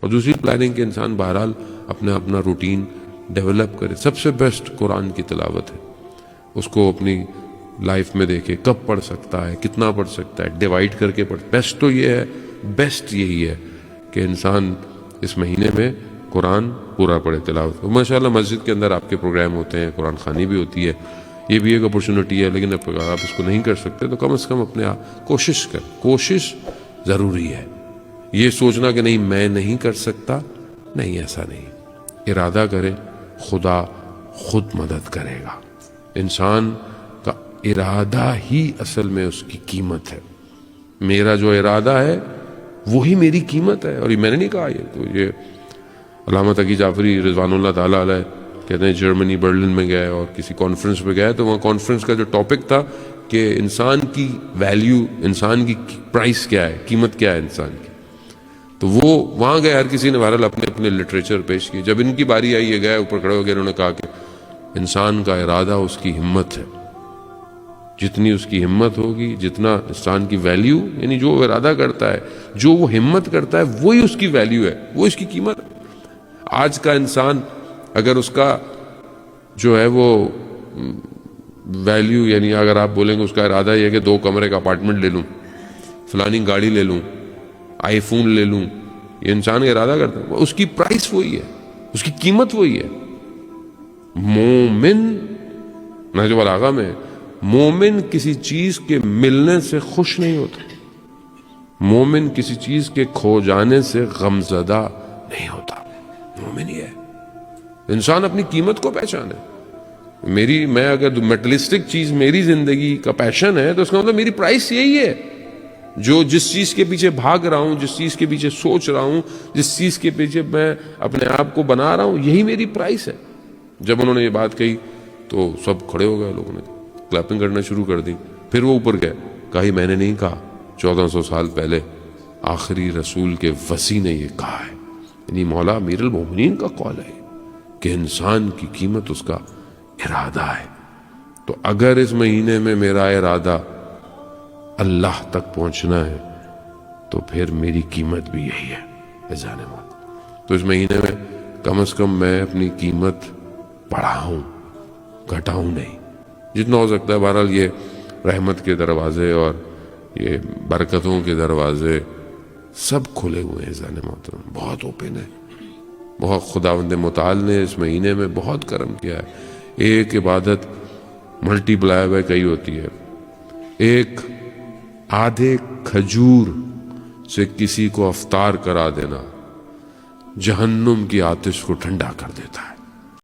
اور دوسری پلاننگ کہ انسان بہرحال اپنا روٹین ڈیولپ کرے. سب سے بیسٹ قرآن کی تلاوت ہے. اس کو اپنی لائف میں دیکھے کب پڑھ سکتا ہے, کتنا پڑھ سکتا ہے, ڈیوائڈ کر کے پڑھ. بیسٹ تو یہ ہے, بیسٹ یہی ہے کہ انسان اس مہینے میں قرآن پورا پڑھے, تلاوت. ماشاءاللہ مسجد کے اندر آپ کے پروگرام ہوتے ہیں, قرآن خوانی بھی ہوتی ہے, یہ بھی ایک اپرچونٹی ہے. لیکن اگر آپ اس کو نہیں کر سکتے تو کم از کم اپنے آپ کوشش ضروری ہے. یہ سوچنا کہ نہیں میں نہیں کر سکتا, نہیں, ایسا نہیں. ارادہ کرے, خدا خود مدد کرے گا. انسان کا ارادہ ہی اصل میں اس کی قیمت ہے. میرا جو ارادہ ہے وہی میری قیمت ہے. اور یہ میں نے نہیں کہا, یہ علامہ تقی جعفری رضوان اللہ تعالیٰ علیہ کہتے ہیں جرمنی برلن میں گئے اور کسی کانفرنس میں گئے, تو وہاں کانفرنس کا جو ٹاپک تھا کہ انسان کی ویلیو, انسان کی پرائس کیا ہے, قیمت کیا ہے انسان کی. تو وہ وہاں گئے, ہر کسی نے بہرحال اپنے لٹریچر پیش کیے. جب ان کی باری آئی, یہ گئے اوپر کھڑے ہو گئے, انہوں نے کہا کہ انسان کا ارادہ اس کی ہمت ہے. جتنی اس کی ہمت ہوگی, جتنا انسان کی ویلیو, یعنی جو وہ ارادہ کرتا ہے, جو وہ ہمت کرتا ہے, وہی اس کی ویلیو ہے, وہ اس کی قیمت ہے. آج کا انسان اگر اس کا جو ہے وہ ویلیو, یعنی اگر آپ بولیں گے اس کا ارادہ یہ ہے کہ 2 کمرے کا اپارٹمنٹ لے لوں, فلانی گاڑی لے لوں, آئی فون لے لوں, یہ انسان کا ارادہ کرتا ہے, اس کی پرائس وہی ہے, اس کی قیمت وہی ہے. مومن نہج البلاغہ میں, مومن کسی چیز کے ملنے سے خوش نہیں ہوتا, مومن کسی چیز کے کھو جانے سے غمزدہ نہیں ہوتا. مومن یہ ہے. انسان اپنی قیمت کو پہچانے. میں اگر میٹلسٹک چیز میری زندگی کا پیشن ہے تو اس کا مطلب میری پرائس یہی ہے. جس چیز کے پیچھے بھاگ رہا ہوں, جس چیز کے پیچھے سوچ رہا ہوں, جس چیز کے پیچھے میں اپنے آپ کو بنا رہا ہوں, یہی میری پرائس ہے. جب انہوں نے یہ بات کہی تو سب کھڑے ہو گئے, لوگوں نے کلیپنگ کرنا شروع کر دی. پھر وہ اوپر گئے, کہا میں نے نہیں کہا, 1400 سال پہلے آخری رسول کے وصی نے یہ کہا ہے. یعنی مولا امیر المومنین کا قول ہے کہ انسان کی قیمت اس کا ارادہ ہے. تو اگر اس مہینے میں میرا ارادہ اللہ تک پہنچنا ہے تو پھر میری قیمت بھی یہی ہے, اذان موت. تو اس مہینے میں کم از کم میں اپنی قیمت بڑھاؤں, گھٹاؤں نہیں, جتنا ہو سکتا ہے. بہرحال یہ رحمت کے دروازے اور یہ برکتوں کے دروازے سب کھلے ہوئے ہیں اذان محترم, بہت اوپن ہے. بہت خداوند متعال نے اس مہینے میں بہت کرم کیا ہے. ایک عبادت ملٹی پلائی بائی کئی ہوتی ہے. ایک آدھے کھجور سے کسی کو افطار کرا دینا جہنم کی آتش کو ٹھنڈا کر دیتا ہے.